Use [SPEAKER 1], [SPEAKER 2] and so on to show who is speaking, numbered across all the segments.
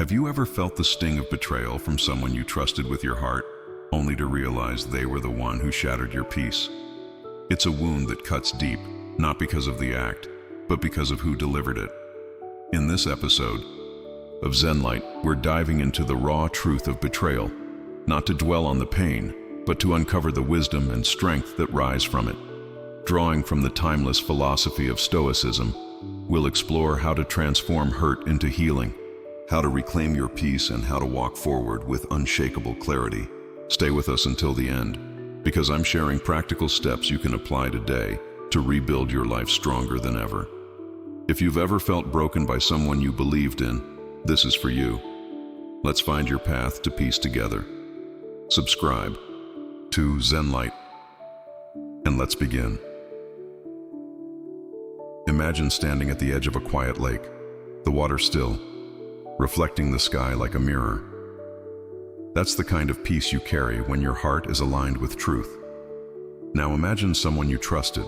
[SPEAKER 1] Have you ever felt the sting of betrayal from someone you trusted with your heart, only to realize they were the one who shattered your peace? It's a wound that cuts deep, not because of the act, but because of who delivered it. In this episode of ZENLIGHT, we're diving into the raw truth of betrayal, not to dwell on the pain, but to uncover the wisdom and strength that rise from it. Drawing from the timeless philosophy of Stoicism, we'll explore how to transform hurt into healing, how to reclaim your peace, and how to walk forward with unshakable clarity. Stay with us until the end, because I'm sharing practical steps you can apply today to rebuild your life stronger than ever. If you've ever felt broken by someone you believed in, this is for you. Let's find your path to peace together. Subscribe to ZENLIGHT, and let's begin. Imagine standing at the edge of a quiet lake, the water still, reflecting the sky like a mirror. That's the kind of peace you carry when your heart is aligned with truth. Now imagine someone you trusted,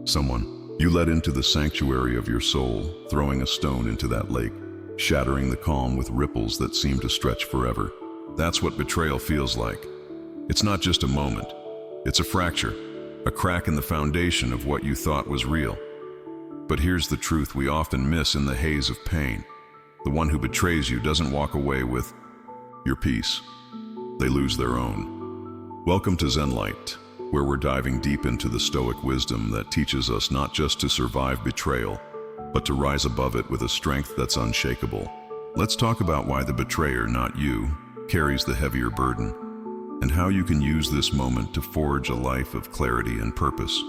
[SPEAKER 1] someone you let into the sanctuary of your soul, throwing a stone into that lake, shattering the calm with ripples that seem to stretch forever. That's what betrayal feels like. It's not just a moment, it's a fracture, a crack in the foundation of what you thought was real. But here's the truth we often miss in the haze of pain. The one who betrays you doesn't walk away with your peace. They lose their own. Welcome to ZENLIGHT, where we're diving deep into the Stoic wisdom that teaches us not just to survive betrayal, but to rise above it with a strength that's unshakable. Let's talk about why the betrayer, not you, carries the heavier burden, and how you can use this moment to forge a life of clarity and purpose.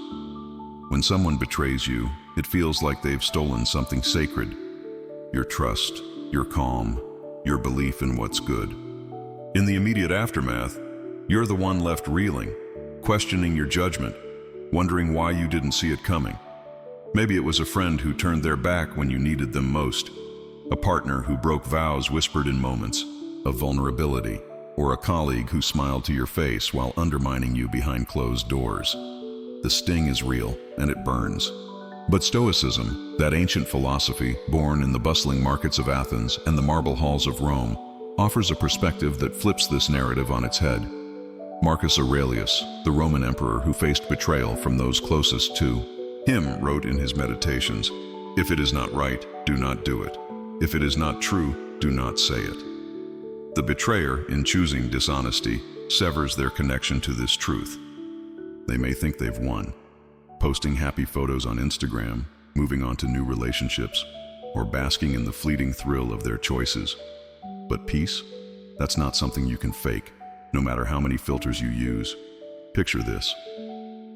[SPEAKER 1] When someone betrays you, it feels like they've stolen something sacred. Your trust, your calm, your belief in what's good. In the immediate aftermath, you're the one left reeling, questioning your judgment, wondering why you didn't see it coming. Maybe it was a friend who turned their back when you needed them most, a partner who broke vows whispered in moments of vulnerability, or a colleague who smiled to your face while undermining you behind closed doors. The sting is real, and it burns. But Stoicism, that ancient philosophy born in the bustling markets of Athens and the marble halls of Rome, offers a perspective that flips this narrative on its head. Marcus Aurelius, the Roman emperor who faced betrayal from those closest to him, wrote in his Meditations, "If it is not right, do not do it. If it is not true, do not say it." The betrayer, in choosing dishonesty, severs their connection to this truth. They may think they've won, posting happy photos on Instagram, moving on to new relationships, or basking in the fleeting thrill of their choices. But peace? That's not something you can fake, no matter how many filters you use. Picture this.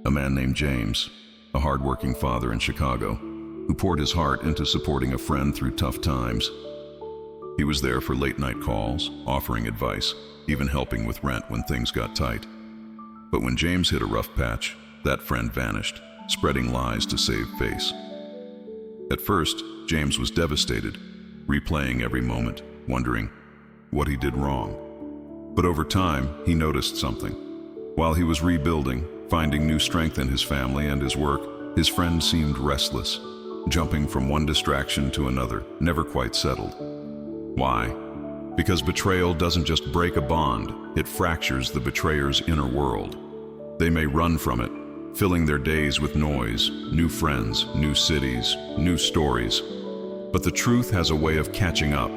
[SPEAKER 1] A man named James, a hardworking father in Chicago, who poured his heart into supporting a friend through tough times. He was there for late-night calls, offering advice, even helping with rent when things got tight. But when James hit a rough patch, that friend vanished, spreading lies to save face. At first, James was devastated, replaying every moment, wondering what he did wrong. But over time, he noticed something. While he was rebuilding, finding new strength in his family and his work, his friend seemed restless, jumping from one distraction to another, never quite settled. Why? Because betrayal doesn't just break a bond, it fractures the betrayer's inner world. They may run from it, filling their days with noise, new friends, new cities, new stories. But the truth has a way of catching up.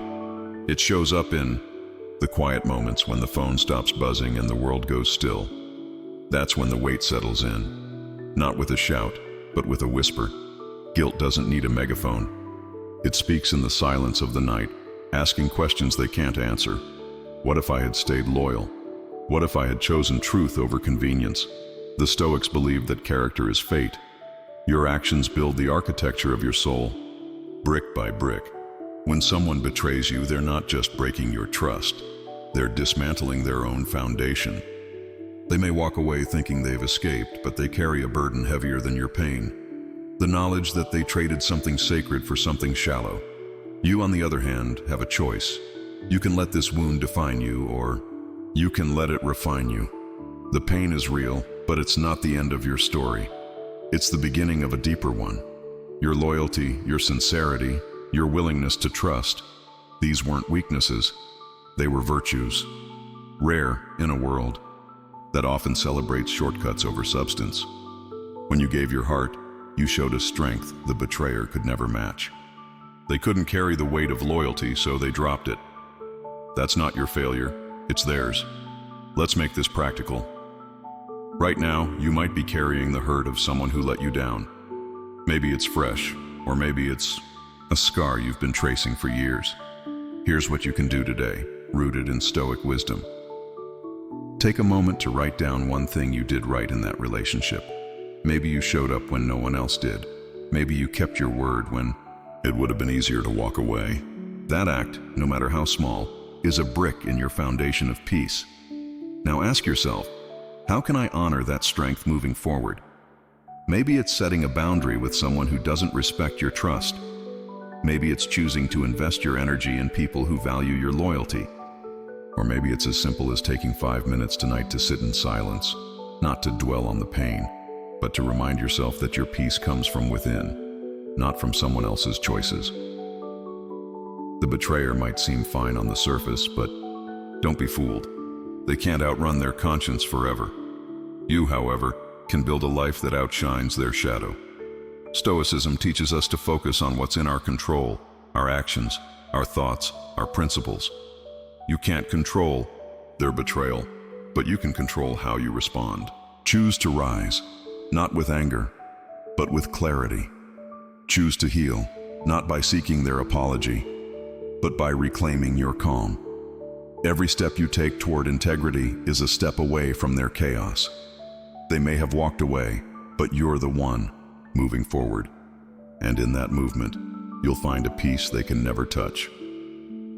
[SPEAKER 1] It shows up in the quiet moments when the phone stops buzzing and the world goes still. That's when the weight settles in, not with a shout, but with a whisper. Guilt doesn't need a megaphone. It speaks in the silence of the night, asking questions they can't answer. What if I had stayed loyal? What if I had chosen truth over convenience? The Stoics believed that character is fate. Your actions build the architecture of your soul, brick by brick. When someone betrays you, they're not just breaking your trust. They're dismantling their own foundation. They may walk away thinking they've escaped, but they carry a burden heavier than your pain. The knowledge that they traded something sacred for something shallow. You, on the other hand, have a choice. You can let this wound define you, or you can let it refine you. The pain is real, but it's not the end of your story. It's the beginning of a deeper one. Your loyalty, your sincerity, your willingness to trust. These weren't weaknesses, they were virtues, rare in a world that often celebrates shortcuts over substance. When you gave your heart, you showed a strength the betrayer could never match. They couldn't carry the weight of loyalty, so they dropped it. That's not your failure, it's theirs. Let's make this practical. Right now, you might be carrying the hurt of someone who let you down. Maybe it's fresh, or maybe it's a scar you've been tracing for years. Here's what you can do today, rooted in Stoic wisdom. Take a moment to write down one thing you did right in that relationship. Maybe you showed up when no one else did. Maybe you kept your word when it would have been easier to walk away. That act, no matter how small, is a brick in your foundation of peace. Now ask yourself, how can I honor that strength moving forward? Maybe it's setting a boundary with someone who doesn't respect your trust. Maybe it's choosing to invest your energy in people who value your loyalty. Or maybe it's as simple as taking 5 minutes tonight to sit in silence, not to dwell on the pain, but to remind yourself that your peace comes from within, not from someone else's choices. The betrayer might seem fine on the surface, but don't be fooled. They can't outrun their conscience forever. You, however, can build a life that outshines their shadow. Stoicism teaches us to focus on what's in our control, our actions, our thoughts, our principles. You can't control their betrayal, but you can control how you respond. Choose to rise, not with anger, but with clarity. Choose to heal, not by seeking their apology, but by reclaiming your calm. Every step you take toward integrity is a step away from their chaos. They may have walked away, but you're the one moving forward. And in that movement, you'll find a peace they can never touch.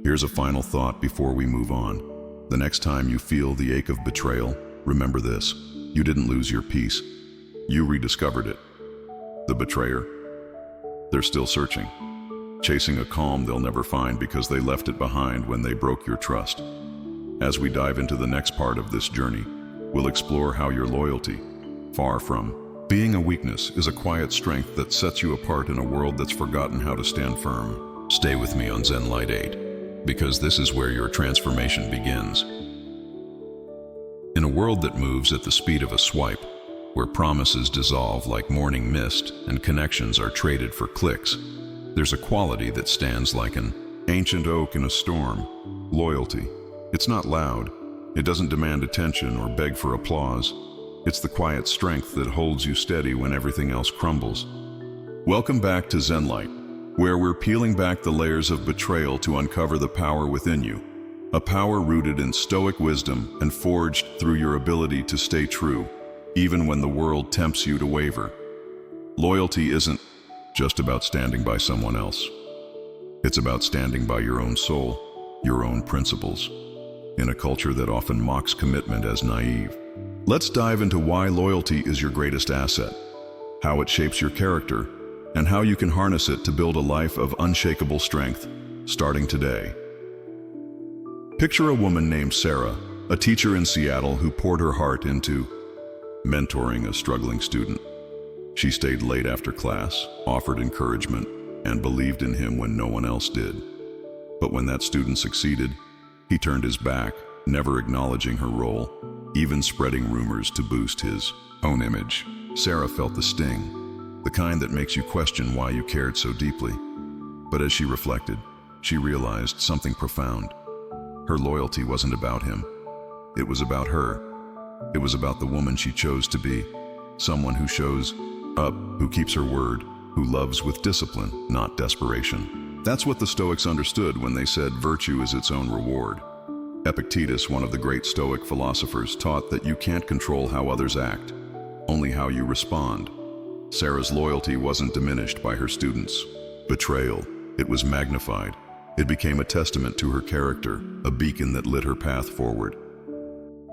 [SPEAKER 1] Here's a final thought before we move on. The next time you feel the ache of betrayal, remember this: you didn't lose your peace. You rediscovered it. The betrayer, they're still searching, chasing a calm they'll never find because they left it behind when they broke your trust. As we dive into the next part of this journey, we'll explore how your loyalty, far from being a weakness, is a quiet strength that sets you apart in a world that's forgotten how to stand firm. Stay with me on ZENLIGHT 8, because this is where your transformation begins. In a world that moves at the speed of a swipe, where promises dissolve like morning mist and connections are traded for clicks, there's a quality that stands like an ancient oak in a storm: loyalty. It's not loud, it doesn't demand attention or beg for applause. It's the quiet strength that holds you steady when everything else crumbles. Welcome back to ZENLIGHT, where we're peeling back the layers of betrayal to uncover the power within you, a power rooted in Stoic wisdom and forged through your ability to stay true, even when the world tempts you to waver. Loyalty isn't just about standing by someone else. It's about standing by your own soul, your own principles, in a culture that often mocks commitment as naive. Let's dive into why loyalty is your greatest asset, how it shapes your character, and how you can harness it to build a life of unshakable strength, starting today. Picture a woman named Sarah, a teacher in Seattle who poured her heart into mentoring a struggling student. She stayed late after class, offered encouragement, and believed in him when no one else did. But when that student succeeded, he turned his back, never acknowledging her role, even spreading rumors to boost his own image. Sarah felt the sting, the kind that makes you question why you cared so deeply. But as she reflected, she realized something profound. Her loyalty wasn't about him. It was about her. It was about the woman she chose to be, someone who shows up, who keeps her word, who loves with discipline, not desperation. That's what the Stoics understood when they said virtue is its own reward. Epictetus, one of the great Stoic philosophers, taught that you can't control how others act, only how you respond. Sarah's loyalty wasn't diminished by her students' betrayal. It was magnified. It became a testament to her character, a beacon that lit her path forward.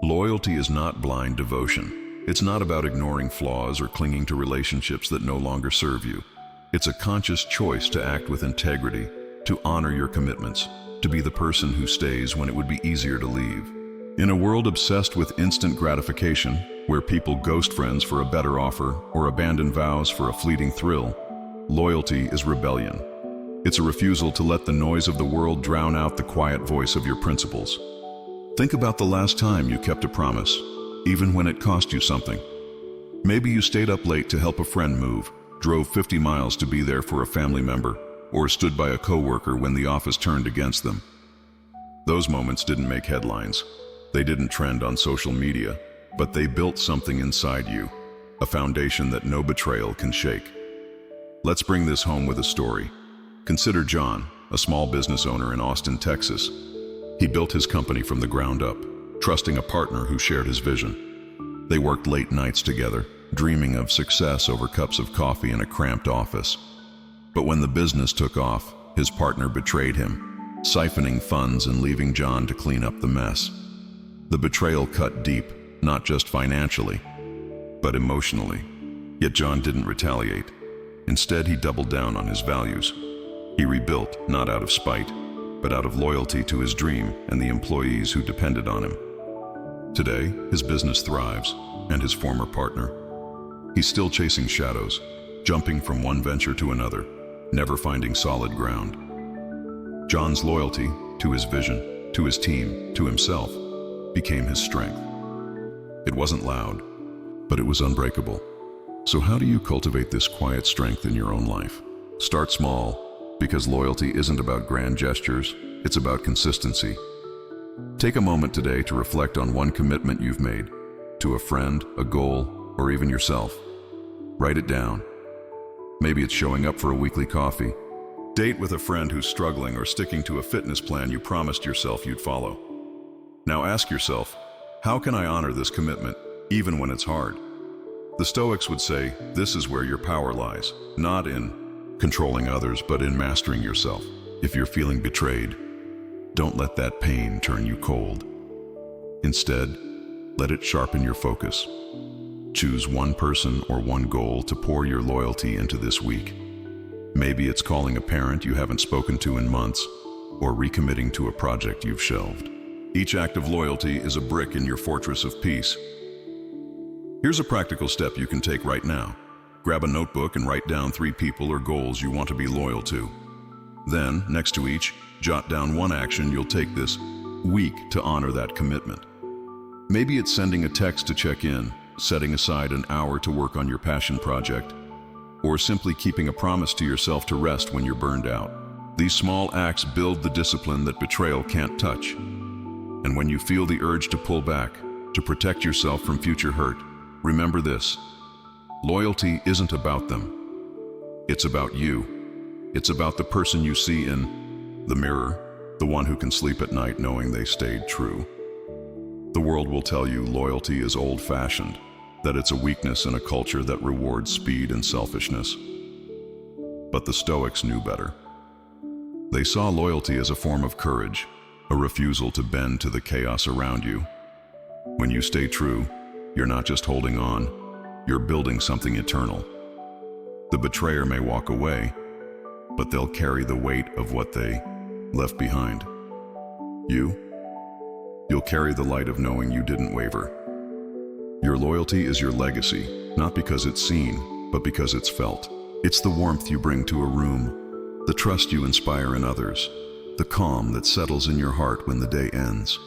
[SPEAKER 1] Loyalty is not blind devotion. It's not about ignoring flaws or clinging to relationships that no longer serve you. It's a conscious choice to act with integrity, to honor your commitments, to be the person who stays when it would be easier to leave. In a world obsessed with instant gratification, where people ghost friends for a better offer or abandon vows for a fleeting thrill, loyalty is rebellion. It's a refusal to let the noise of the world drown out the quiet voice of your principles. Think about the last time you kept a promise, even when it cost you something. Maybe you stayed up late to help a friend move, drove 50 miles to be there for a family member, or stood by a coworker when the office turned against them. Those moments didn't make headlines. They didn't trend on social media, but they built something inside you, a foundation that no betrayal can shake. Let's bring this home with a story. Consider John, a small business owner in Austin, Texas. He built his company from the ground up, trusting a partner who shared his vision. They worked late nights together, dreaming of success over cups of coffee in a cramped office. But when the business took off, his partner betrayed him, siphoning funds and leaving John to clean up the mess. The betrayal cut deep, not just financially, but emotionally. Yet John didn't retaliate. Instead, he doubled down on his values. He rebuilt, not out of spite, but out of loyalty to his dream and the employees who depended on him. Today, his business thrives, and his former partner. He's still chasing shadows, jumping from one venture to another, never finding solid ground. John's loyalty to his vision, to his team, to himself, became his strength. It wasn't loud, but it was unbreakable. So how do you cultivate this quiet strength in your own life? Start small, because loyalty isn't about grand gestures, it's about consistency. Take a moment today to reflect on one commitment you've made, to a friend, a goal, or even yourself. Write it down. Maybe it's showing up for a weekly coffee, date with a friend who's struggling, or sticking to a fitness plan you promised yourself you'd follow. Now ask yourself, how can I honor this commitment, even when it's hard? The Stoics would say, this is where your power lies, not in controlling others, but in mastering yourself. If you're feeling betrayed, don't let that pain turn you cold. Instead, let it sharpen your focus. Choose one person or one goal to pour your loyalty into this week. Maybe it's calling a parent you haven't spoken to in months, or recommitting to a project you've shelved. Each act of loyalty is a brick in your fortress of peace. Here's a practical step you can take right now. Grab a notebook and write down 3 people or goals you want to be loyal to. Then, next to each, jot down one action you'll take this week to honor that commitment. Maybe it's sending a text to check in, setting aside an hour to work on your passion project, or simply keeping a promise to yourself to rest when you're burned out. These small acts build the discipline that betrayal can't touch. And when you feel the urge to pull back, to protect yourself from future hurt, remember this: loyalty isn't about them. It's about you. It's about the person you see in the mirror, the one who can sleep at night knowing they stayed true. The world will tell you loyalty is old-fashioned, that it's a weakness in a culture that rewards speed and selfishness. But the Stoics knew better. They saw loyalty as a form of courage, a refusal to bend to the chaos around you. When you stay true, you're not just holding on, you're building something eternal. The betrayer may walk away, but they'll carry the weight of what they left behind. You'll carry the light of knowing you didn't waver. Your loyalty is your legacy, not because it's seen, but because it's felt. It's the warmth you bring to a room, the trust you inspire in others, the calm that settles in your heart when the day ends.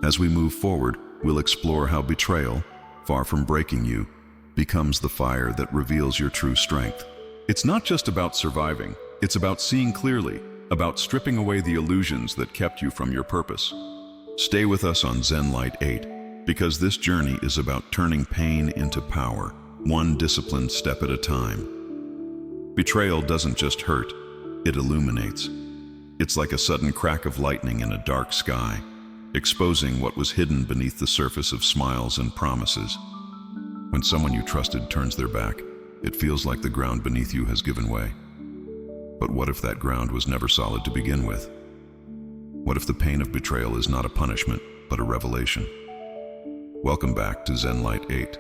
[SPEAKER 1] As we move forward, we'll explore how betrayal, far from breaking you, becomes the fire that reveals your true strength. It's not just about surviving, it's about seeing clearly, about stripping away the illusions that kept you from your purpose. Stay with us on ZENLIGHT 8, because this journey is about turning pain into power, one disciplined step at a time. Betrayal doesn't just hurt, it illuminates. It's like a sudden crack of lightning in a dark sky, exposing what was hidden beneath the surface of smiles and promises. When someone you trusted turns their back, it feels like the ground beneath you has given way. But what if that ground was never solid to begin with? What if the pain of betrayal is not a punishment, but a revelation? Welcome back to ZENLIGHT 8,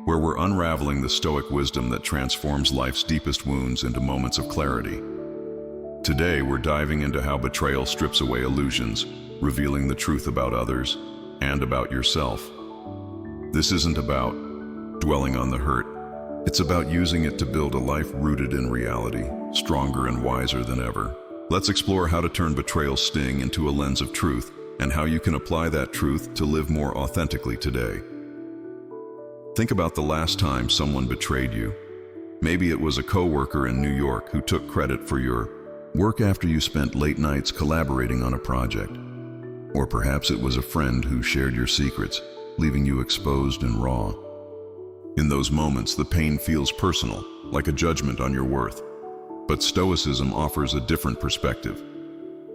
[SPEAKER 1] where we're unraveling the Stoic wisdom that transforms life's deepest wounds into moments of clarity. Today, we're diving into how betrayal strips away illusions, revealing the truth about others and about yourself. This isn't about dwelling on the hurt, It's about using it to build a life rooted in reality, stronger and wiser than ever. Let's explore how to turn betrayal's sting into a lens of truth and how you can apply that truth to live more authentically today. Think about the last time someone betrayed you. Maybe it was a coworker in New York who took credit for your work after you spent late nights collaborating on a project. Or perhaps it was a friend who shared your secrets, leaving you exposed and raw. In those moments, the pain feels personal, like a judgment on your worth. But Stoicism offers a different perspective.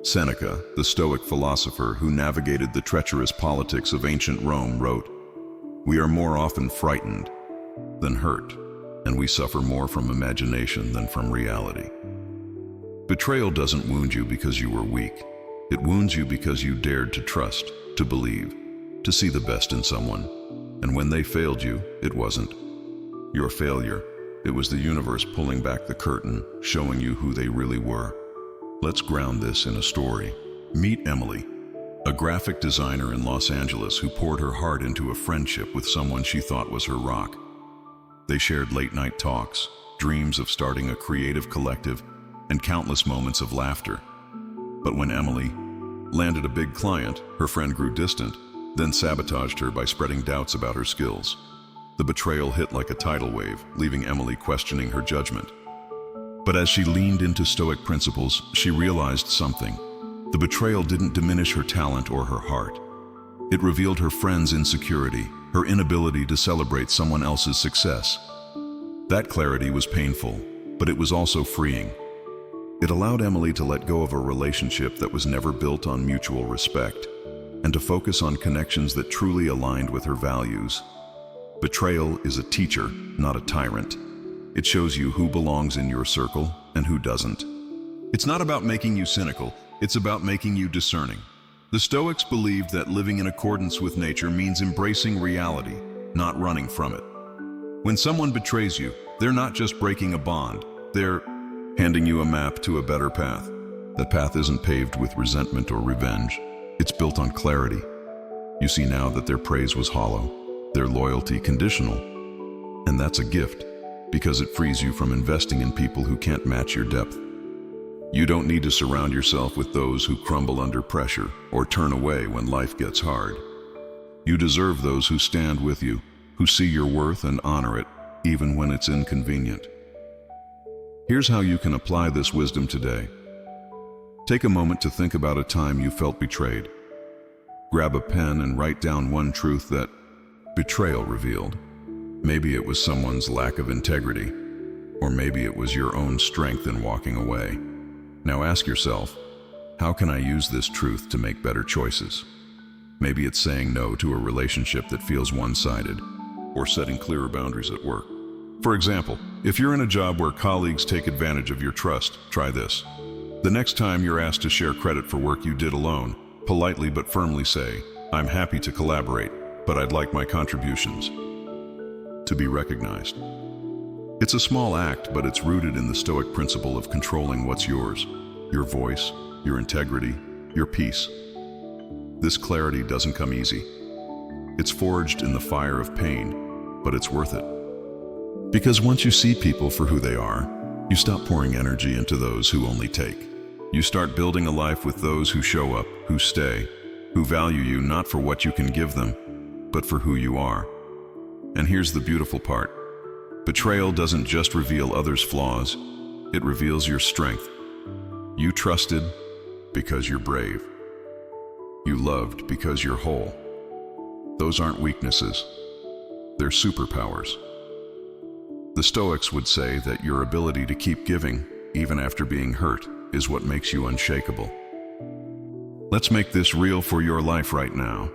[SPEAKER 1] Seneca, the Stoic philosopher who navigated the treacherous politics of ancient Rome, wrote, "We are more often frightened than hurt, and we suffer more from imagination than from reality." Betrayal doesn't wound you because you were weak. It wounds you because you dared to trust, to believe, to see the best in someone. And when they failed you, it wasn't your failure. It was the universe pulling back the curtain, showing you who they really were. Let's ground this in a story. Meet Emily, a graphic designer in Los Angeles who poured her heart into a friendship with someone she thought was her rock. They shared late-night talks, dreams of starting a creative collective, and countless moments of laughter. But when Emily landed a big client, her friend grew distant, then sabotaged her by spreading doubts about her skills. The betrayal hit like a tidal wave, leaving Emily questioning her judgment. But as she leaned into Stoic principles, she realized something. The betrayal didn't diminish her talent or her heart. It revealed her friend's insecurity, her inability to celebrate someone else's success. That clarity was painful, but it was also freeing. It allowed Emily to let go of a relationship that was never built on mutual respect, and to focus on connections that truly aligned with her values. Betrayal is a teacher, not a tyrant. It shows you who belongs in your circle and who doesn't. It's not about making you cynical, it's about making you discerning. The Stoics believed that living in accordance with nature means embracing reality, not running from it. When someone betrays you, they're not just breaking a bond, they're handing you a map to a better path. That path isn't paved with resentment or revenge. It's built on clarity. You see now that their praise was hollow, their loyalty conditional. And that's a gift, because it frees you from investing in people who can't match your depth. You don't need to surround yourself with those who crumble under pressure or turn away when life gets hard. You deserve those who stand with you, who see your worth and honor it, even when it's inconvenient. Here's how you can apply this wisdom today. Take a moment to think about a time you felt betrayed. Grab a pen and write down one truth that betrayal revealed. Maybe it was someone's lack of integrity, or maybe it was your own strength in walking away. Now ask yourself, how can I use this truth to make better choices? Maybe it's saying no to a relationship that feels one-sided, or setting clearer boundaries at work. For example, if you're in a job where colleagues take advantage of your trust, try this. The next time you're asked to share credit for work you did alone, politely but firmly say, "I'm happy to collaborate, but I'd like my contributions to be recognized." It's a small act, but it's rooted in the Stoic principle of controlling what's yours, your voice, your integrity, your peace. This clarity doesn't come easy. It's forged in the fire of pain, but it's worth it. Because once you see people for who they are, you stop pouring energy into those who only take. You start building a life with those who show up, who stay, who value you not for what you can give them, but for who you are. And here's the beautiful part. Betrayal doesn't just reveal others' flaws, it reveals your strength. You trusted because you're brave. You loved because you're whole. Those aren't weaknesses, they're superpowers. The Stoics would say that your ability to keep giving, even after being hurt, is what makes you unshakable. Let's make this real for your life right now.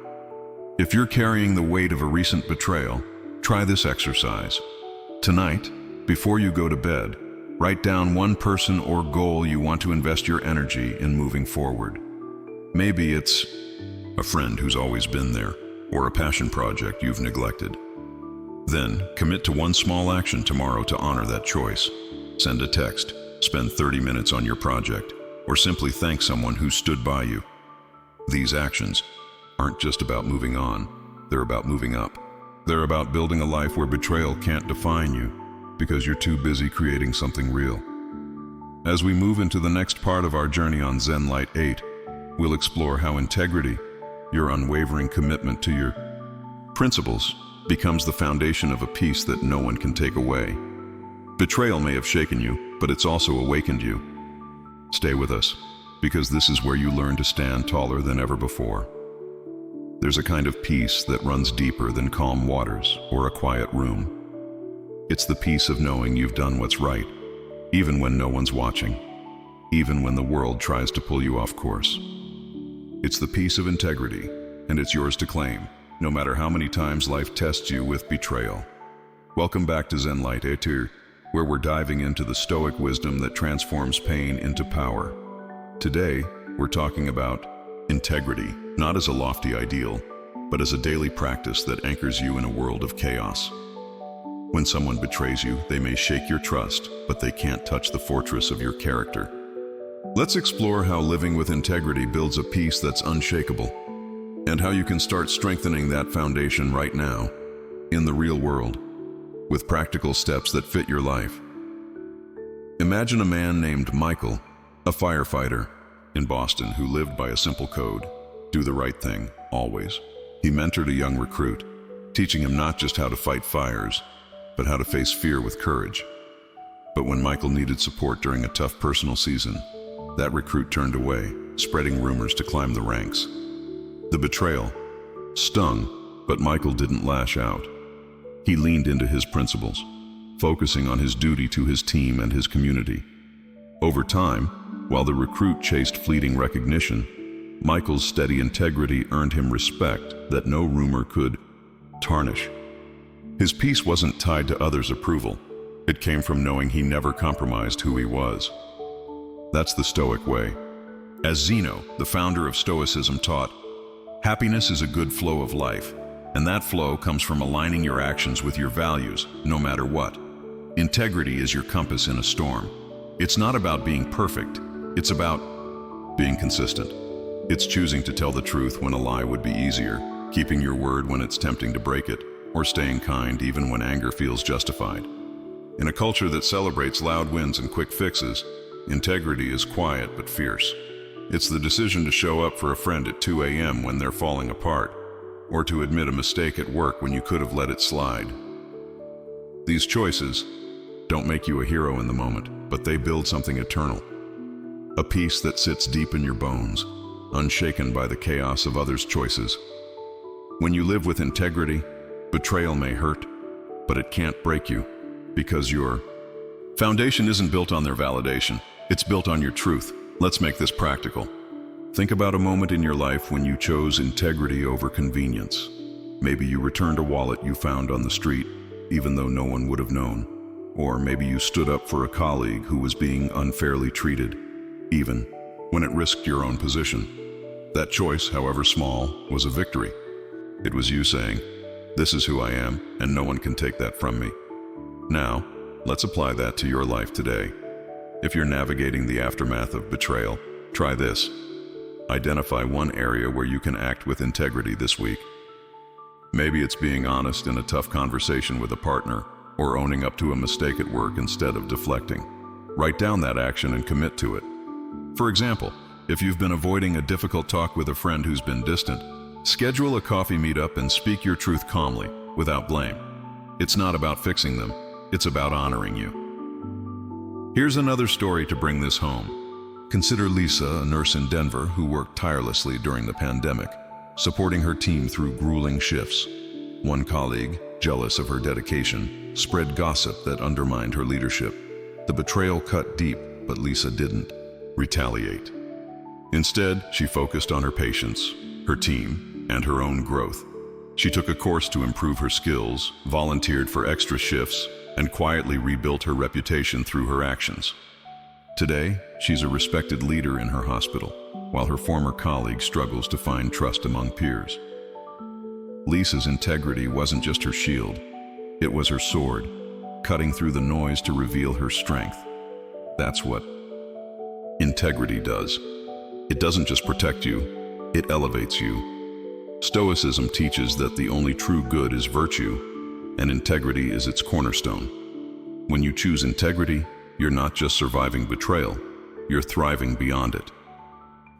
[SPEAKER 1] If you're carrying the weight of a recent betrayal, try this exercise. Tonight, before you go to bed, write down one person or goal you want to invest your energy in moving forward. Maybe it's a friend who's always been there, or a passion project you've neglected. Then, commit to one small action tomorrow to honor that choice. Send a text, spend 30 minutes on your project, or simply thank someone who stood by you. These actions aren't just about moving on, they're about moving up. They're about building a life where betrayal can't define you, because you're too busy creating something real. As we move into the next part of our journey on ZENLIGHT 8, we'll explore how integrity, your unwavering commitment to your principles, becomes the foundation of a peace that no one can take away. Betrayal may have shaken you, but it's also awakened you. Stay with us, because this is where you learn to stand taller than ever before. There's a kind of peace that runs deeper than calm waters or a quiet room. It's the peace of knowing you've done what's right, even when no one's watching, even when the world tries to pull you off course. It's the peace of integrity, and it's yours to claim, no matter how many times life tests you with betrayal. Welcome back to ZENLIGHT 8, where we're diving into the Stoic wisdom that transforms pain into power. Today, we're talking about integrity, not as a lofty ideal, but as a daily practice that anchors you in a world of chaos. When someone betrays you, they may shake your trust, but they can't touch the fortress of your character. Let's explore how living with integrity builds a peace that's unshakable, and how you can start strengthening that foundation right now, in the real world, with practical steps that fit your life. Imagine a man named Michael, a firefighter in Boston who lived by a simple code: do the right thing, always. He mentored a young recruit, teaching him not just how to fight fires, but how to face fear with courage. But when Michael needed support during a tough personal season, that recruit turned away, spreading rumors to climb the ranks. The betrayal stung, but Michael didn't lash out. He leaned into his principles, focusing on his duty to his team and his community. Over time, while the recruit chased fleeting recognition, Michael's steady integrity earned him respect that no rumor could tarnish. His peace wasn't tied to others' approval. It came from knowing he never compromised who he was. That's the Stoic way. As Zeno, the founder of Stoicism, taught, happiness is a good flow of life, and that flow comes from aligning your actions with your values, no matter what. Integrity is your compass in a storm. It's not about being perfect. It's about being consistent. It's choosing to tell the truth when a lie would be easier, keeping your word when it's tempting to break it, or staying kind even when anger feels justified. In a culture that celebrates loud wins and quick fixes, integrity is quiet but fierce. It's the decision to show up for a friend at 2 a.m. when they're falling apart, or to admit a mistake at work when you could have let it slide. These choices don't make you a hero in the moment, but they build something eternal. A peace that sits deep in your bones, unshaken by the chaos of others' choices. When you live with integrity, betrayal may hurt, but it can't break you, because your foundation isn't built on their validation. It's built on your truth. Let's make this practical. Think about a moment in your life when you chose integrity over convenience. Maybe you returned a wallet you found on the street, even though no one would have known. Or maybe you stood up for a colleague who was being unfairly treated, even when it risked your own position. That choice, however small, was a victory. It was you saying, "This is who I am, and no one can take that from me." Now, let's apply that to your life today. If you're navigating the aftermath of betrayal, try this. Identify one area where you can act with integrity this week. Maybe it's being honest in a tough conversation with a partner, or owning up to a mistake at work instead of deflecting. Write down that action and commit to it. For example, if you've been avoiding a difficult talk with a friend who's been distant, schedule a coffee meetup and speak your truth calmly, without blame. It's not about fixing them, it's about honoring you. Here's another story to bring this home. Consider Lisa, a nurse in Denver who worked tirelessly during the pandemic, supporting her team through grueling shifts. One colleague, jealous of her dedication, spread gossip that undermined her leadership. The betrayal cut deep, but Lisa didn't retaliate. Instead, she focused on her patients, her team, and her own growth. She took a course to improve her skills, volunteered for extra shifts, and quietly rebuilt her reputation through her actions. Today, she's a respected leader in her hospital, while her former colleague struggles to find trust among peers. Lisa's integrity wasn't just her shield, it was her sword, cutting through the noise to reveal her strength. That's what integrity does. It doesn't just protect you, it elevates you. Stoicism teaches that the only true good is virtue, and integrity is its cornerstone. When you choose integrity, you're not just surviving betrayal, you're thriving beyond it.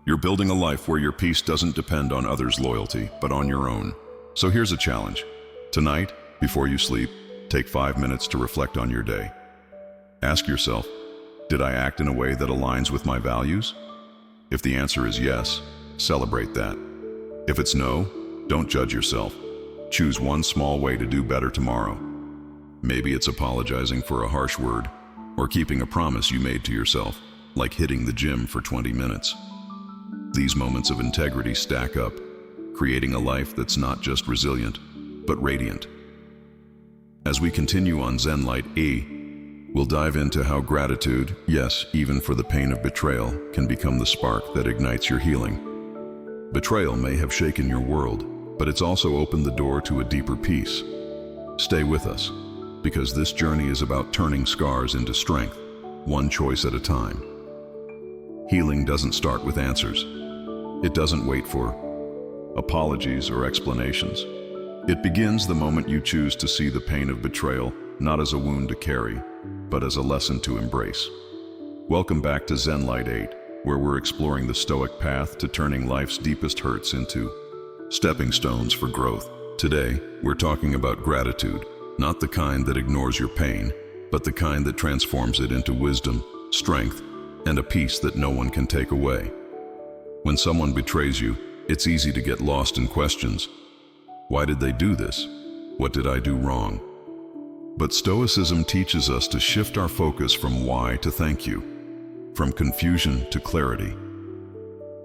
[SPEAKER 1] You're building a life where your peace doesn't depend on others' loyalty, but on your own. So here's a challenge. Tonight, before you sleep, take 5 minutes to reflect on your day. Ask yourself, did I act in a way that aligns with my values? If the answer is yes, celebrate that. If it's no, don't judge yourself. Choose one small way to do better tomorrow. Maybe it's apologizing for a harsh word, or keeping a promise you made to yourself, like hitting the gym for 20 minutes. These moments of integrity stack up, creating a life that's not just resilient, but radiant. As we continue on ZENLIGHT E, we'll dive into how gratitude, yes, even for the pain of betrayal, can become the spark that ignites your healing. Betrayal may have shaken your world, but it's also opened the door to a deeper peace. Stay with us, because this journey is about turning scars into strength, one choice at a time. Healing doesn't start with answers. It doesn't wait for apologies or explanations. It begins the moment you choose to see the pain of betrayal, not as a wound to carry, but as a lesson to embrace. Welcome back to ZENLIGHT 8, where we're exploring the Stoic path to turning life's deepest hurts into stepping stones for growth. Today, we're talking about gratitude, not the kind that ignores your pain, but the kind that transforms it into wisdom, strength, and a peace that no one can take away. When someone betrays you, it's easy to get lost in questions. Why did they do this? What did I do wrong? But Stoicism teaches us to shift our focus from why to thank you, from confusion to clarity.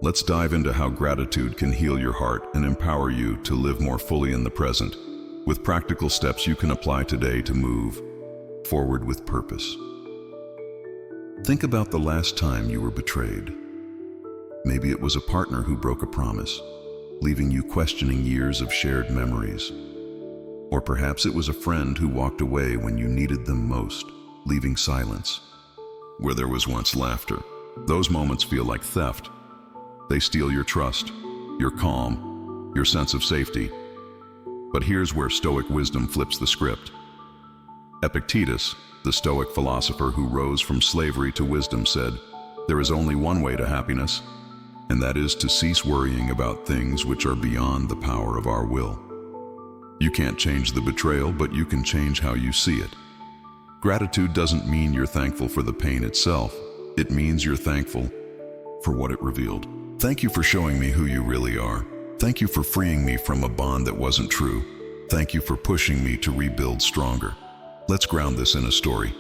[SPEAKER 1] Let's dive into how gratitude can heal your heart and empower you to live more fully in the present, with practical steps you can apply today to move forward with purpose. Think about the last time you were betrayed. Maybe it was a partner who broke a promise, leaving you questioning years of shared memories. Or perhaps it was a friend who walked away when you needed them most, leaving silence where there was once laughter. Those moments feel like theft. They steal your trust, your calm, your sense of safety. But here's where Stoic wisdom flips the script. Epictetus, the Stoic philosopher who rose from slavery to wisdom, said, "There is only one way to happiness, and that is to cease worrying about things which are beyond the power of our will." You can't change the betrayal, but you can change how you see it. Gratitude doesn't mean you're thankful for the pain itself. It means you're thankful for what it revealed. Thank you for showing me who you really are. Thank you for freeing me from a bond that wasn't true. Thank you for pushing me to rebuild stronger. Let's ground this in a story.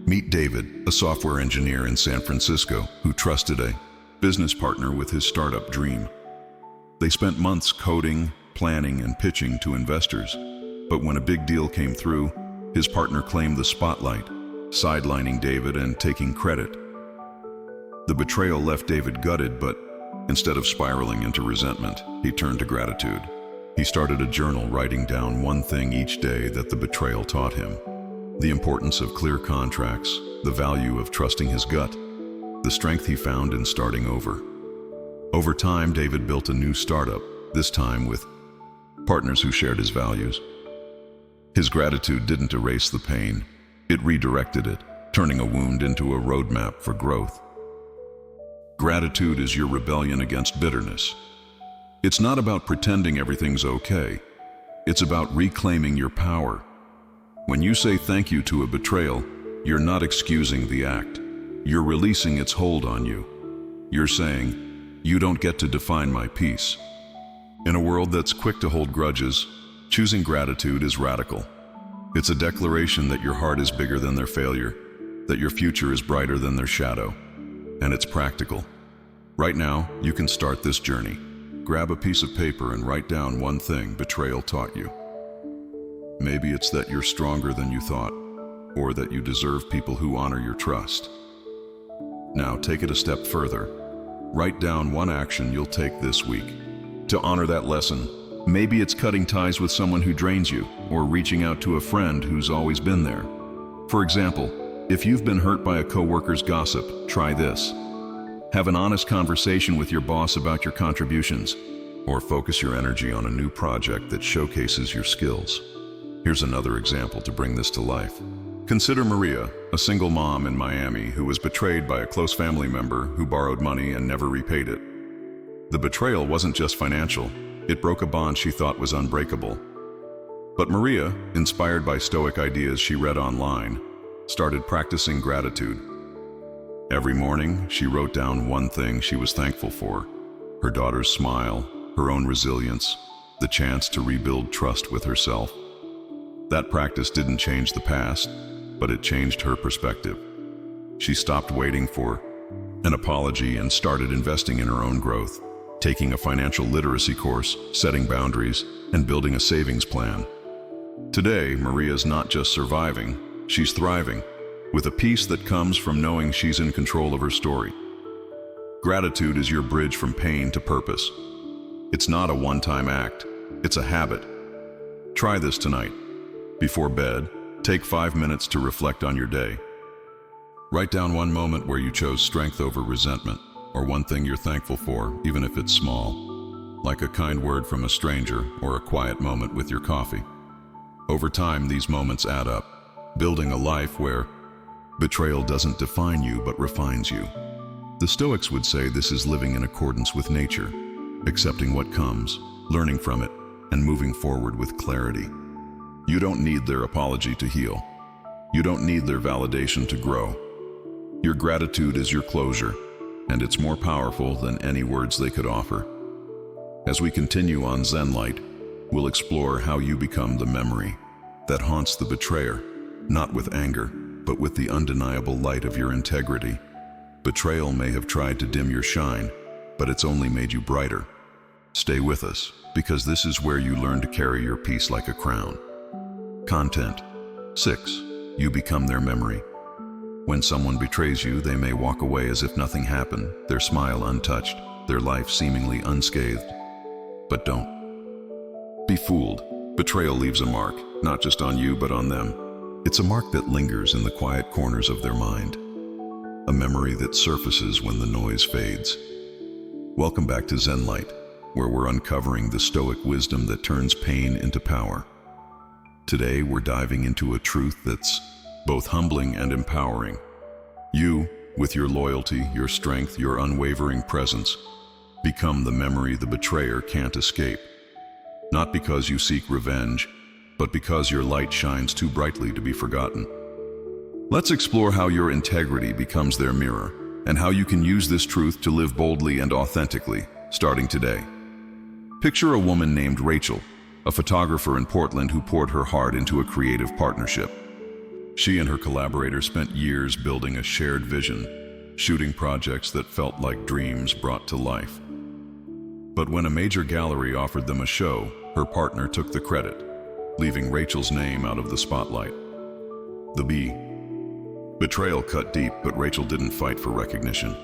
[SPEAKER 1] Meet David, a software engineer in San Francisco who trusted a business partner with his startup dream. They spent months coding, planning, and pitching to investors. But when a big deal came through, his partner claimed the spotlight, sidelining David and taking credit. The betrayal left David gutted, but instead of spiraling into resentment, he turned to gratitude. He started a journal writing down one thing each day that the betrayal taught him. The importance of clear contracts, the value of trusting his gut, the strength he found in starting over. Over time, David built a new startup, this time with partners who shared his values. His gratitude didn't erase the pain, it redirected it, turning a wound into a roadmap for growth. Gratitude is your rebellion against bitterness. It's not about pretending everything's okay. It's about reclaiming your power. When you say thank you to a betrayal, you're not excusing the act. You're releasing its hold on you. You're saying, "You don't get to define my peace." In a world that's quick to hold grudges, choosing gratitude is radical. It's a declaration that your heart is bigger than their failure, that your future is brighter than their shadow, and it's practical. Right now, you can start this journey. Grab a piece of paper and write down one thing betrayal taught you. Maybe it's that you're stronger than you thought, or that you deserve people who honor your trust. Now take it a step further. Write down one action you'll take this week to honor that lesson. Maybe it's cutting ties with someone who drains you, or reaching out to a friend who's always been there. For example, if you've been hurt by a coworker's gossip, try this. Have an honest conversation with your boss about your contributions, or focus your energy on a new project that showcases your skills. Here's another example to bring this to life. Consider Maria, a single mom in Miami who was betrayed by a close family member who borrowed money and never repaid it. The betrayal wasn't just financial, it broke a bond she thought was unbreakable. But Maria, inspired by Stoic ideas she read online, started practicing gratitude. Every morning, she wrote down one thing she was thankful for: her daughter's smile, her own resilience, the chance to rebuild trust with herself. That practice didn't change the past, but it changed her perspective. She stopped waiting for an apology and started investing in her own growth, taking a financial literacy course, setting boundaries, and building a savings plan. Today, Maria's not just surviving, she's thriving, with a peace that comes from knowing she's in control of her story. Gratitude is your bridge from pain to purpose. It's not a one-time act, it's a habit. Try this tonight. Before bed, take 5 minutes to reflect on your day. Write down one moment where you chose strength over resentment, or one thing you're thankful for, even if it's small, like a kind word from a stranger or a quiet moment with your coffee. Over time, these moments add up, building a life where betrayal doesn't define you but refines you. The Stoics would say this is living in accordance with nature, accepting what comes, learning from it, and moving forward with clarity. You don't need their apology to heal. You don't need their validation to grow. Your gratitude is your closure, and it's more powerful than any words they could offer. As we continue on ZENLIGHT, we'll explore how you become the memory that haunts the betrayer, not with anger, but with the undeniable light of your integrity. Betrayal may have tried to dim your shine, but it's only made you brighter. Stay with us, because this is where you learn to carry your peace like a crown. Content 6. You become their memory. When someone betrays you, they may walk away as if nothing happened, their smile untouched, their life seemingly unscathed. But don't be fooled. Betrayal leaves a mark, not just on you, but on them. It's a mark that lingers in the quiet corners of their mind, a memory that surfaces when the noise fades. Welcome back to ZENLIGHT, where we're uncovering the Stoic wisdom that turns pain into power. Today, we're diving into a truth that's both humbling and empowering. You, with your loyalty, your strength, your unwavering presence, become the memory the betrayer can't escape. Not because you seek revenge, but because your light shines too brightly to be forgotten. Let's explore how your integrity becomes their mirror, and how you can use this truth to live boldly and authentically, starting today. Picture a woman named Rachel, a photographer in Portland who poured her heart into a creative partnership. She and her collaborator spent years building a shared vision, shooting projects that felt like dreams brought to life. But when a major gallery offered them a show, her partner took the credit, leaving Rachel's name out of the spotlight. Betrayal cut deep, but Rachel didn't fight for recognition.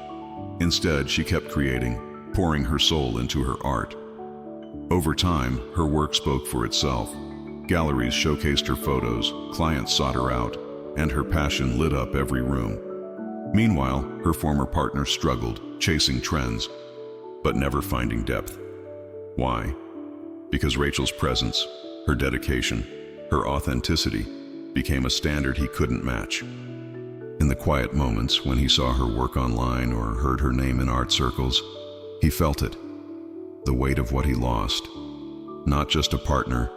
[SPEAKER 1] Instead, she kept creating, pouring her soul into her art. Over time, her work spoke for itself. Galleries showcased her photos, clients sought her out, and her passion lit up every room. Meanwhile, her former partner struggled, chasing trends, but never finding depth. Why? Because Rachel's presence, her dedication, her authenticity became a standard he couldn't match. In the quiet moments when he saw her work online or heard her name in art circles, he felt it, the weight of what he lost. Not just a partner,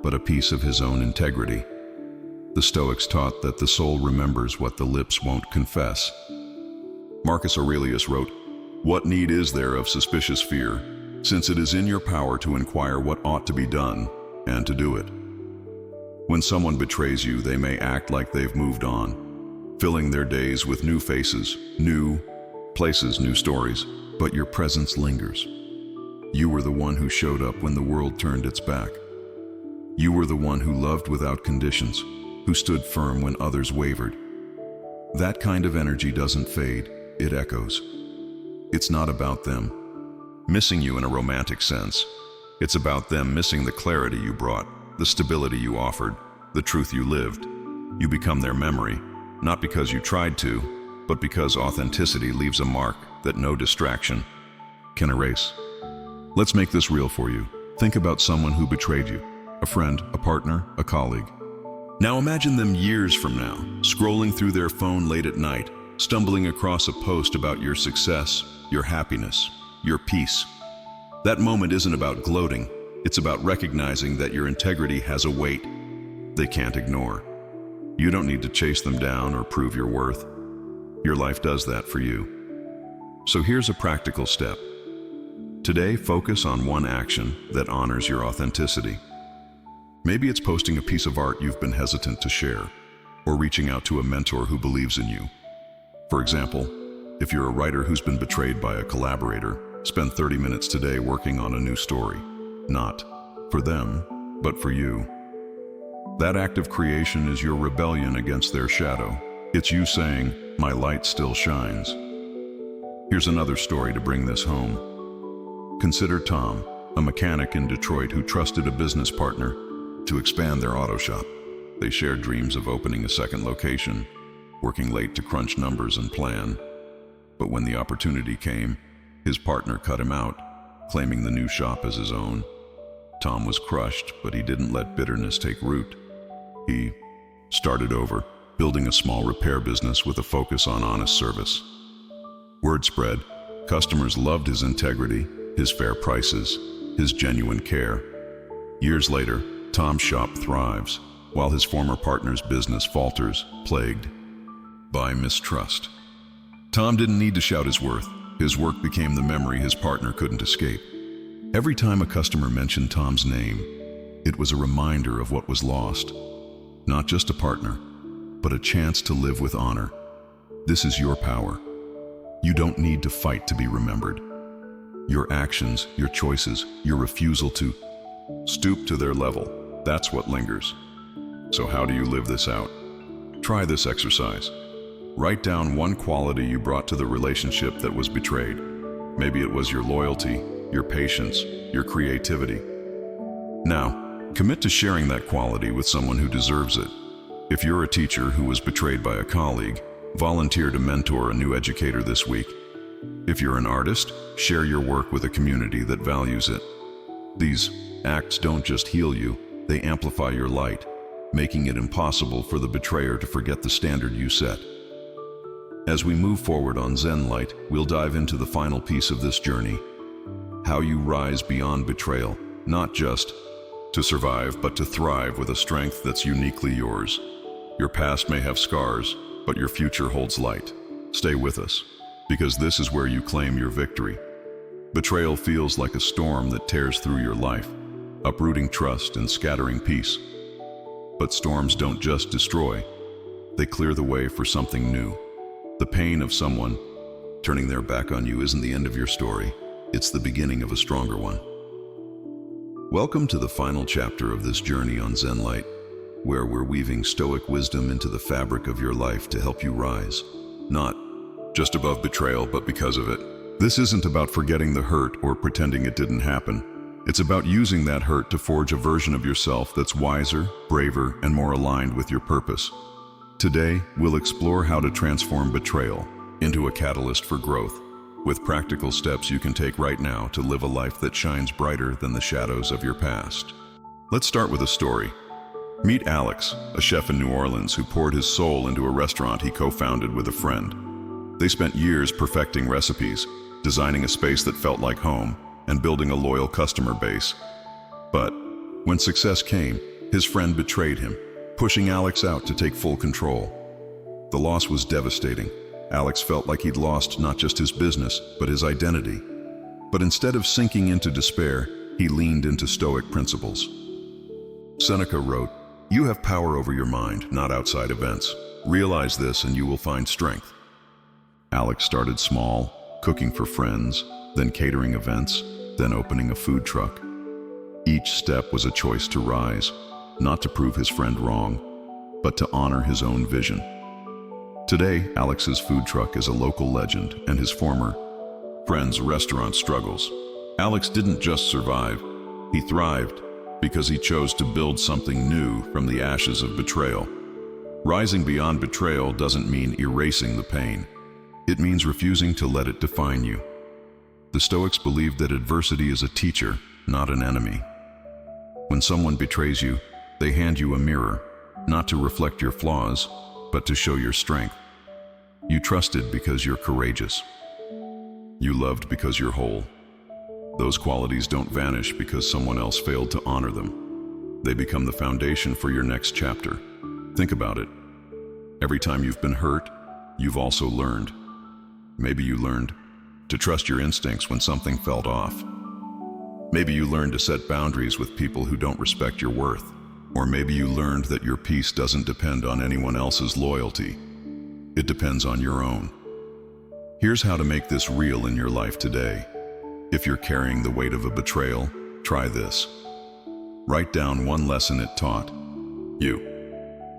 [SPEAKER 1] but a piece of his own integrity. The Stoics taught that the soul remembers what the lips won't confess. Marcus Aurelius wrote, "What need is there of suspicious fear, since it is in your power to inquire what ought to be done, and to do it?" When someone betrays you, they may act like they've moved on, filling their days with new faces, new places, new stories, but your presence lingers. You were the one who showed up when the world turned its back. You were the one who loved without conditions, who stood firm when others wavered. That kind of energy doesn't fade, it echoes. It's not about them missing you in a romantic sense. It's about them missing the clarity you brought, the stability you offered, the truth you lived. You become their memory, not because you tried to, but because authenticity leaves a mark that no distraction can erase. Let's make this real for you. Think about someone who betrayed you. A friend, a partner, a colleague. Now imagine them years from now, scrolling through their phone late at night, stumbling across a post about your success, your happiness, your peace. That moment isn't about gloating, it's about recognizing that your integrity has a weight they can't ignore. You don't need to chase them down or prove your worth. Your life does that for you. So here's a practical step. Today, focus on one action that honors your authenticity. Maybe it's posting a piece of art you've been hesitant to share, or reaching out to a mentor who believes in you. For example, if you're a writer who's been betrayed by a collaborator, spend 30 minutes today working on a new story. Not for them, but for you. That act of creation is your rebellion against their shadow. It's you saying, "My light still shines." Here's another story to bring this home. Consider Tom, a mechanic in Detroit who trusted a business partner to expand their auto shop. They shared dreams of opening a second location, working late to crunch numbers and plan. But when the opportunity came, his partner cut him out, claiming the new shop as his own. Tom was crushed, but he didn't let bitterness take root. He started over, building a small repair business with a focus on honest service. Word spread. Customers loved his integrity, his fair prices, his genuine care. Years later, Tom's shop thrives, while his former partner's business falters, plagued by mistrust. Tom didn't need to shout his worth. His work became the memory his partner couldn't escape. Every time a customer mentioned Tom's name, it was a reminder of what was lost. Not just a partner, but a chance to live with honor. This is your power. You don't need to fight to be remembered. Your actions, your choices, your refusal to stoop to their level, that's what lingers. So how do you live this out? Try this exercise. Write down one quality you brought to the relationship that was betrayed. Maybe it was your loyalty, your patience, your creativity. Now, commit to sharing that quality with someone who deserves it. If you're a teacher who was betrayed by a colleague, volunteer to mentor a new educator this week. If you're an artist, share your work with a community that values it. These acts don't just heal you, they amplify your light, making it impossible for the betrayer to forget the standard you set. As we move forward on ZENLIGHT, we'll dive into the final piece of this journey. How you rise beyond betrayal, not just to survive, but to thrive with a strength that's uniquely yours. Your past may have scars, but your future holds light. Stay with us, because this is where you claim your victory. Betrayal feels like a storm that tears through your life, uprooting trust and scattering peace. But storms don't just destroy, they clear the way for something new. The pain of someone turning their back on you isn't the end of your story, it's the beginning of a stronger one. Welcome to the final chapter of this journey on ZENLIGHT, where we're weaving Stoic wisdom into the fabric of your life to help you rise. Not just above betrayal, but because of it. This isn't about forgetting the hurt or pretending it didn't happen. It's about using that hurt to forge a version of yourself that's wiser, braver, and more aligned with your purpose. Today, we'll explore how to transform betrayal into a catalyst for growth, with practical steps you can take right now to live a life that shines brighter than the shadows of your past. Let's start with a story. Meet Alex, a chef in New Orleans who poured his soul into a restaurant he co-founded with a friend. They spent years perfecting recipes, designing a space that felt like home, and building a loyal customer base. But when success came, his friend betrayed him, pushing Alex out to take full control. The loss was devastating. Alex felt like he'd lost not just his business, but his identity. But instead of sinking into despair, he leaned into Stoic principles. Seneca wrote, "You have power over your mind, not outside events. Realize this and you will find strength." Alex started small, cooking for friends, then catering events, then opening a food truck. Each step was a choice to rise, not to prove his friend wrong, but to honor his own vision. Today, Alex's food truck is a local legend, and his former friend's restaurant struggles. Alex didn't just survive, he thrived because he chose to build something new from the ashes of betrayal. Rising beyond betrayal doesn't mean erasing the pain. It means refusing to let it define you. The Stoics believed that adversity is a teacher, not an enemy. When someone betrays you, they hand you a mirror. not to reflect your flaws, but to show your strength. You trusted because you're courageous. You loved because you're whole. Those qualities don't vanish because someone else failed to honor them. They become the foundation for your next chapter. Think about it. Every time you've been hurt, you've also learned. Maybe you learned to trust your instincts when something felt off. Maybe you learned to set boundaries with people who don't respect your worth. Or maybe you learned that your peace doesn't depend on anyone else's loyalty. It depends on your own. Here's how to make this real in your life today. If you're carrying the weight of a betrayal, try this. Write down one lesson it taught you.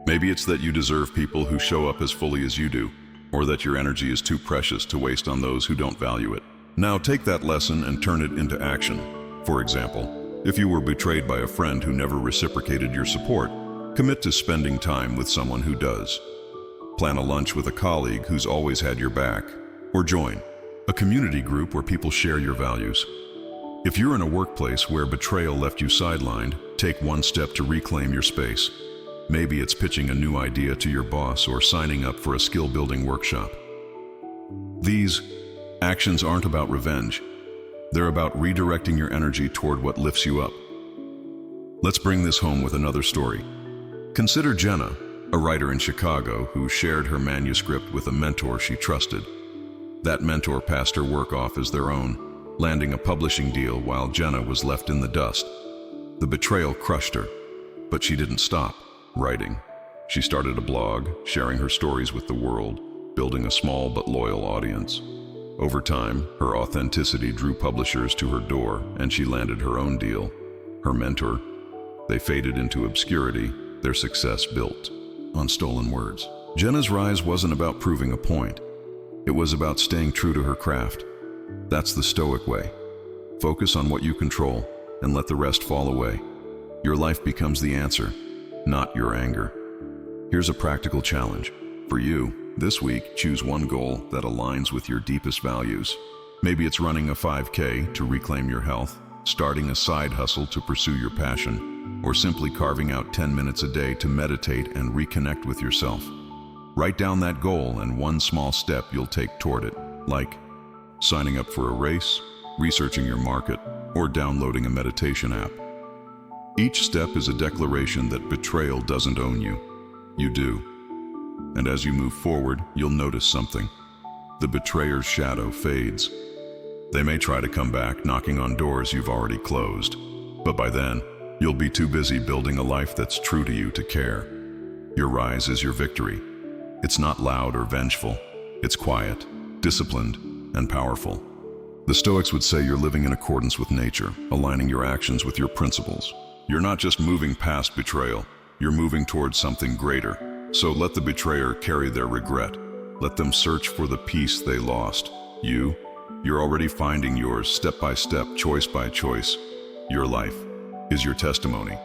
[SPEAKER 1] Maybe it's that you deserve people who show up as fully as you do, or that your energy is too precious to waste on those who don't value it. Now take that lesson and turn it into action. For example, if you were betrayed by a friend who never reciprocated your support, commit to spending time with someone who does. Plan a lunch with a colleague who's always had your back, or join a community group where people share your values. If you're in a workplace where betrayal left you sidelined, take one step to reclaim your space. Maybe it's pitching a new idea to your boss or signing up for a skill-building workshop. These actions aren't about revenge. They're about redirecting your energy toward what lifts you up. Let's bring this home with another story. Consider Jenna, a writer in Chicago who shared her manuscript with a mentor she trusted. That mentor passed her work off as their own, landing a publishing deal while Jenna was left in the dust. The betrayal crushed her, but she didn't stop writing. She started a blog, sharing her stories with the world, building a small but loyal audience. Over time, her authenticity drew publishers to her door, and she landed her own deal. Her mentor, they faded into obscurity, their success built on stolen words. Jenna's rise wasn't about proving a point. It was about staying true to her craft. That's the Stoic way. Focus on what you control and let the rest fall away. Your life becomes the answer, not your anger. Here's a practical challenge. For you, this week, choose one goal that aligns with your deepest values. Maybe it's running a 5K to reclaim your health, starting a side hustle to pursue your passion, or simply carving out 10 minutes a day to meditate and reconnect with yourself. Write down that goal and one small step you'll take toward it, like signing up for a race, researching your market, or downloading a meditation app. Each step is a declaration that betrayal doesn't own you. You do. And as you move forward, you'll notice something. The betrayer's shadow fades. They may try to come back, knocking on doors you've already closed. But by then, you'll be too busy building a life that's true to you to care. Your rise is your victory. It's not loud or vengeful. It's quiet, disciplined, and powerful. The Stoics would say you're living in accordance with nature, aligning your actions with your principles. You're not just moving past betrayal, you're moving towards something greater. So let the betrayer carry their regret. Let them search for the peace they lost. You're already finding yours step by step, choice by choice. Your life is your testimony,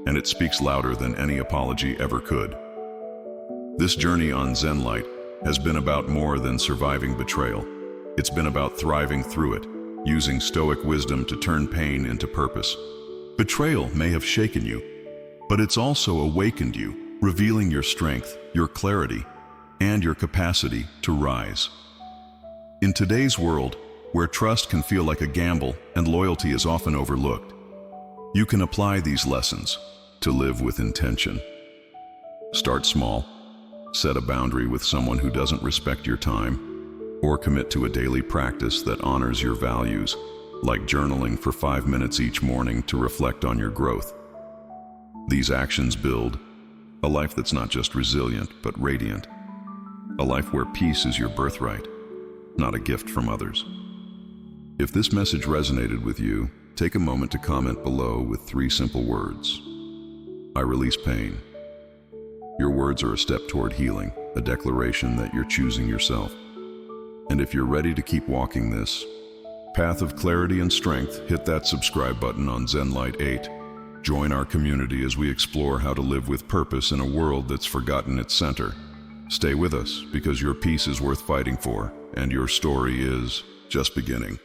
[SPEAKER 1] and it speaks louder than any apology ever could. This journey on ZENLIGHT has been about more than surviving betrayal. It's been about thriving through it, using Stoic wisdom to turn pain into purpose. Betrayal may have shaken you, but it's also awakened you, revealing your strength, your clarity, and your capacity to rise. In today's world, where trust can feel like a gamble and loyalty is often overlooked, you can apply these lessons to live with intention. Start small. Set a boundary with someone who doesn't respect your time, or commit to a daily practice that honors your values, like journaling for 5 minutes each morning to reflect on your growth. These actions build a life that's not just resilient, but radiant. A life where peace is your birthright, not a gift from others. If this message resonated with you, take a moment to comment below with 3 simple words. I release pain. Your words are a step toward healing, a declaration that you're choosing yourself. And if you're ready to keep walking this path of clarity and strength, hit that subscribe button on ZENLIGHT 8. Join our community as we explore how to live with purpose in a world that's forgotten its center. Stay with us, because your peace is worth fighting for, and your story is just beginning.